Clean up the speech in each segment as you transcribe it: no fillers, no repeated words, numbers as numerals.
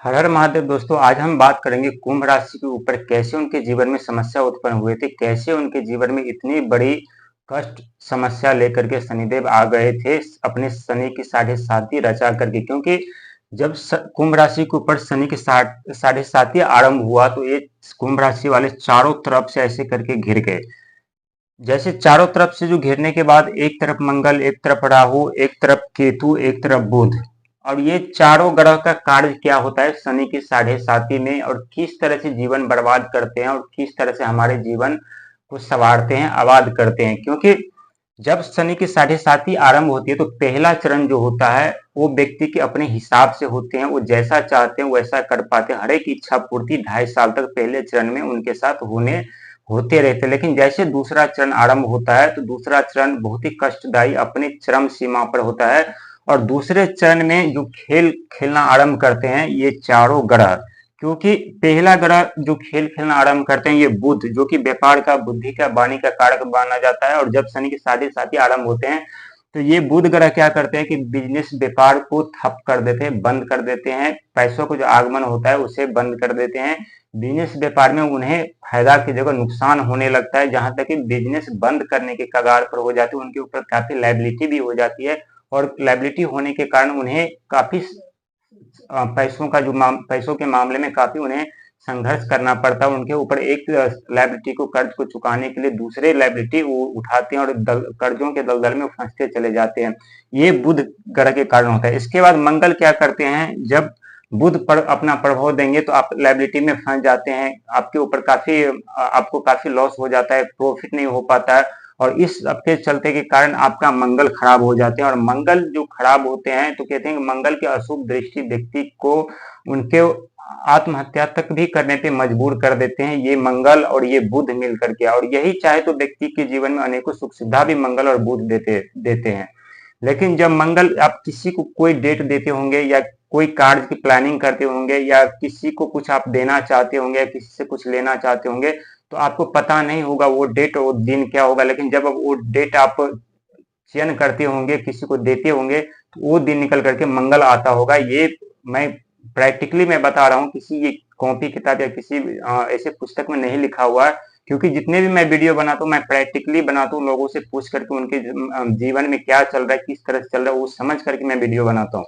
हर हर महादेव दोस्तों, आज हम बात करेंगे कुंभ राशि के ऊपर कैसे उनके जीवन में समस्या उत्पन्न हुए थे, कैसे उनके जीवन में इतनी बड़ी कष्ट समस्या लेकर के शनिदेव आ गए थे अपने शनि की साढ़े साती रचा करके। क्योंकि जब कुंभ राशि के ऊपर शनि की साढ़े साती आरंभ हुआ तो ये कुंभ राशि वाले चारों तरफ से ऐसे करके घिर गए। जैसे चारों तरफ से जो घेरने के बाद एक तरफ मंगल, एक तरफ राहु, एक तरफ केतु, एक तरफ बुध, और ये चारों ग्रह का कार्य क्या होता है शनि की साढ़े साती में, और किस तरह से जीवन बर्बाद करते हैं और किस तरह से हमारे जीवन को संवारते हैं, आबाद करते हैं। क्योंकि जब शनि की साढ़े साती आरंभ होती है तो पहला चरण जो होता है वो व्यक्ति के अपने हिसाब से होते हैं, वो जैसा चाहते हैं वैसा कर पाते हैं। हर एक इच्छा पूर्ति 2.5 साल तक पहले चरण में उनके साथ होते रहते हैं। लेकिन जैसे दूसरा चरण आरंभ होता है तो दूसरा चरण बहुत ही कष्टदायी अपने चरम सीमा पर होता है। और दूसरे चरण में जो खेल खेलना आरंभ करते हैं ये चारों ग्रह, क्योंकि पहला ग्रह जो खेल खेलना आरंभ करते हैं ये बुध, जो कि व्यापार का, बुद्धि का, वाणी का कारक माना जाता है। और जब शनि के साढ़े साती आरंभ होते हैं तो ये बुध ग्रह क्या करते हैं कि बिजनेस व्यापार को ठप कर देते हैं, बंद कर देते हैं। पैसों को जो आगमन होता है उसे बंद कर देते हैं। बिजनेस व्यापार में उन्हें फायदा की जगह नुकसान होने लगता है, जहां तक कि बिजनेस बंद करने के कगार पर हो जाती है। उनके ऊपर काफी लायबिलिटी भी हो जाती है, और लायबिलिटी होने के कारण उन्हें काफी पैसों के मामले में काफी उन्हें संघर्ष करना पड़ता है। उनके ऊपर एक लायबिलिटी को, कर्ज को चुकाने के लिए दूसरे लायबिलिटी वो उठाते हैं और कर्जों के दलदल में फंसते चले जाते हैं। ये बुध ग्रह के कारण होता है। इसके बाद मंगल क्या करते हैं, जब बुध पर अपना प्रभाव देंगे तो आप लायबिलिटी में फंस जाते हैं, आपके ऊपर आपको काफी लॉस हो जाता है, प्रॉफिट नहीं हो पाता है। और इस सबके चलते के कारण आपका मंगल खराब हो जाते हैं। और मंगल जो खराब होते हैं तो कहते हैं कि मंगल की अशुभ दृष्टि व्यक्ति को उनके आत्महत्या तक भी करने पे मजबूर कर देते हैं, ये मंगल और ये बुध मिल करके। और यही चाहे तो व्यक्ति के जीवन में अनेकों सुख सुविधा भी मंगल और बुध देते हैं। लेकिन जब मंगल, आप किसी को कोई डेट देते होंगे या कोई कार्य की प्लानिंग करते होंगे या किसी को कुछ आप देना चाहते होंगे या किसी से कुछ लेना चाहते होंगे, तो आपको पता नहीं होगा वो डेट, वो दिन क्या होगा। लेकिन जब वो डेट आप चयन करते होंगे, किसी को देते होंगे, तो वो दिन निकल करके मंगल आता होगा। ये मैं प्रैक्टिकली मैं बता रहा हूँ, किसी ये कॉपी किताब या किसी ऐसे पुस्तक में नहीं लिखा हुआ है। क्योंकि जितने भी मैं वीडियो बनाता हूँ मैं प्रैक्टिकली बनाता हूँ, लोगों से पूछ करके उनके जीवन में क्या चल रहा है, किस तरह से चल रहा है, वो समझ करके मैं वीडियो बनाता हूँ।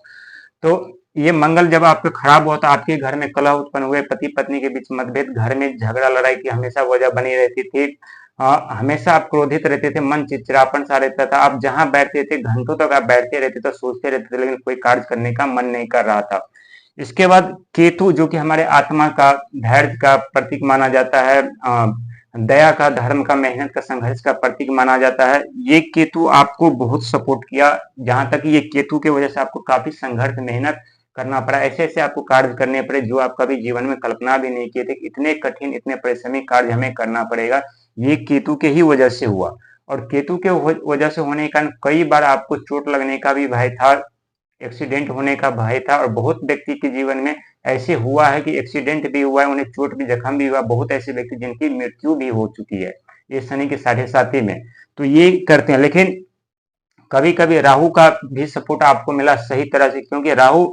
तो ये मंगल जब आपका खराब होता है, आपके घर में कलह उत्पन्न हुए, पति पत्नी के बीच मतभेद, घर में झगड़ा लड़ाई की हमेशा वजह बनी रहती थी, हमेशा आप क्रोधित रहते थे, मन चिड़चिड़ापन सा रहता था, आप जहां बैठते थे घंटों तक आप बैठते रहते थे, सोचते रहते थे, लेकिन कोई कार्य करने का मन नहीं कर रहा था। इसके बाद केतु, जो कि हमारे आत्मा का, धैर्य का प्रतीक माना जाता है, दया का, धर्म का, मेहनत का, संघर्ष का प्रतीक माना जाता है, ये केतु आपको बहुत सपोर्ट किया। जहां तक ये केतु की वजह से आपको काफी संघर्ष, मेहनत करना पड़ा, ऐसे ऐसे आपको कार्य करने पड़े जो आप कभी जीवन में कल्पना भी नहीं किए थे। इतने कठिन, इतने परिश्रमी कार्य हमें करना पड़ेगा, ये केतु के ही वजह से हुआ। और केतु के वजह से होने के कारण कई बार आपको चोट लगने का भी भय था, एक्सीडेंट होने का भय था। और बहुत व्यक्ति के जीवन में ऐसे हुआ है कि एक्सीडेंट भी हुआ है, उन्हें चोट भी, जख्म भी हुआ। बहुत ऐसे व्यक्ति जिनकी मृत्यु भी हो चुकी है ये शनि के साढ़े साथी में। तो ये करते हैं। लेकिन कभी कभी राहु का भी सपोर्ट आपको मिला सही तरह से, क्योंकि राहु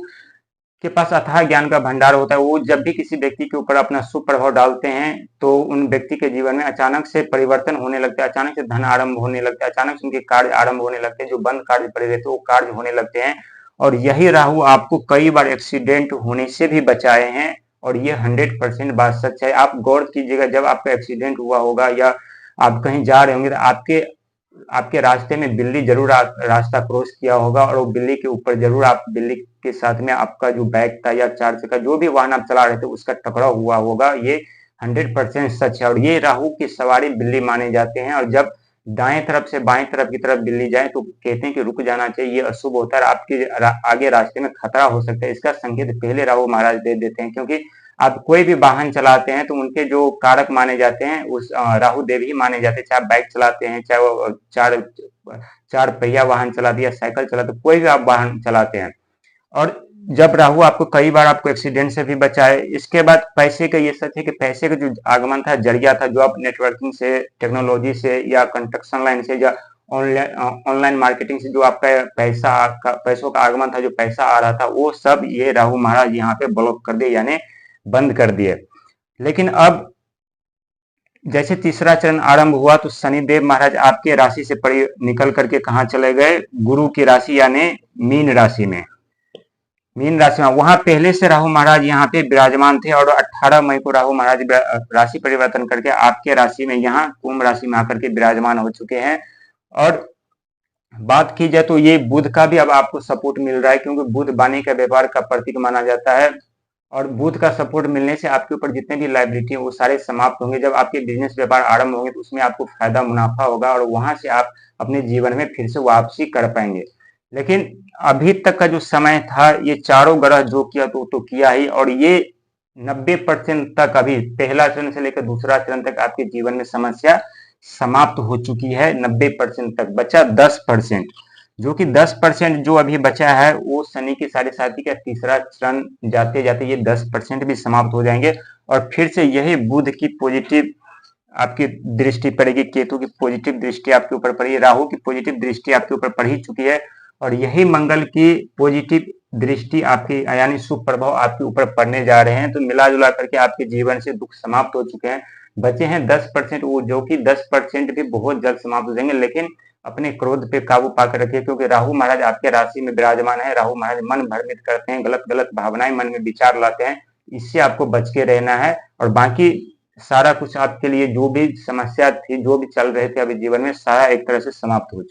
के पास अथाह ज्ञान का भंडार होता है। वो जब भी किसी व्यक्ति के ऊपर अपना शुभ प्रभाव डालते हैं तो उन व्यक्ति के जीवन में अचानक से परिवर्तन होने लगता है, अचानक से धन आरंभ होने लगता है, अचानक से उनके कार्य आरंभ होने लगते हैं, जो बंद कार्य पड़े रहते हैं वो कार्य होने लगते हैं। और यही राहु आपको कई बार एक्सीडेंट होने से भी बचाए हैं, और ये 100% बात सच है। आप गौर कीजिएगा, जब आपका एक्सीडेंट हुआ होगा या आप कहीं जा रहे होंगे तो आपके आपके रास्ते में बिल्ली जरूर रास्ता क्रॉस किया होगा, और वो बिल्ली के ऊपर जरूर, आप बिल्ली के साथ में आपका जो बैग था या चार चक्का जो भी वाहन आप चला रहे थे उसका टकराव हुआ होगा। ये 100% सच है। और ये राहु की सवारी बिल्ली माने जाते हैं। और जब दाएं तरफ से बाएं तरफ की तरफ बिल्ली जाए तो कहते हैं कि रुक जाना चाहिए, ये अशुभ होता है, आपके आगे रास्ते में खतरा हो सकता है। इसका संकेत पहले राहु महाराज दे देते हैं, क्योंकि आप कोई भी वाहन चलाते हैं तो उनके जो कारक माने जाते हैं उस राहु देव ही माने जाते हैं। चाहे आप बाइक चलाते हैं, चाहे वो चार चार पहिया वाहन चलाते या साइकिल चलाते, कोई भी आप वाहन चलाते हैं। और जब राहु आपको कई बार आपको एक्सीडेंट से भी बचाए। इसके बाद पैसे का ये सच है कि पैसे का जो आगमन था, जरिया था, जो आप नेटवर्किंग से, टेक्नोलॉजी से या कंस्ट्रक्शन लाइन से या ऑनलाइन मार्केटिंग से जो आपका पैसों का आगमन था, जो पैसा आ रहा था, वो सब ये राहु महाराज यहाँ पे ब्लॉक कर दिए, यानी बंद कर दिए। लेकिन अब जैसे तीसरा चरण आरंभ हुआ तो शनिदेव महाराज आपके राशि से निकल करके कहाँ चले गए, गुरु की राशि यानी मीन राशि में। मीन राशि में वहां पहले से राहु महाराज यहाँ पे विराजमान थे और 18 मई को राहु महाराज राशि परिवर्तन करके आपके राशि में यहाँ कुंभ राशि में आकर के विराजमान हो चुके हैं। और बात की जाए तो ये बुध का भी अब आपको सपोर्ट मिल रहा है, क्योंकि बुध वाणी का व्यापार का प्रतीक माना जाता है और बुध का सपोर्ट मिलने से आपके ऊपर जितने भी लायबिलिटी है वो सारे समाप्त होंगे। जब आपके बिजनेस व्यापार आरंभ होंगे तो उसमें आपको फायदा मुनाफा होगा और वहां से आप अपने जीवन में फिर से वापसी कर पाएंगे। लेकिन अभी तक का जो समय था, ये चारों ग्रह जो किया तो किया ही, और ये 90% तक, अभी पहला चरण से लेकर दूसरा चरण तक आपके जीवन में समस्या समाप्त हो चुकी है। 90% तक बचा 10%, जो कि 10% जो अभी बचा है वो शनि की साढ़े साथी का तीसरा चरण जाते जाते ये 10% भी समाप्त हो जाएंगे और फिर से यही बुध की पॉजिटिव आपकी दृष्टि पड़ेगी, केतु की पॉजिटिव दृष्टि आपके ऊपर पड़ी, राहु की पॉजिटिव दृष्टि आपके ऊपर पड़ ही चुकी है और यही मंगल की पॉजिटिव दृष्टि आपकी यानी शुभ प्रभाव आपके ऊपर पड़ने जा रहे हैं। तो मिला जुला करके आपके जीवन से दुख समाप्त हो चुके हैं। बचे हैं 10%, वो जो कि 10% भी बहुत जल्द समाप्त हो जाएंगे। लेकिन अपने क्रोध पे काबू पाकर रखिए, क्योंकि राहु महाराज आपके राशि में विराजमान है। राहु महाराज मन भ्रमित करते हैं, गलत गलत भावनाएं मन में विचार लाते हैं, इससे आपको बच के रहना है। और बाकी सारा कुछ आपके लिए जो भी समस्या थी, जो भी चल रहे थे अभी जीवन में, सारा एक तरह से समाप्त हो चुका है।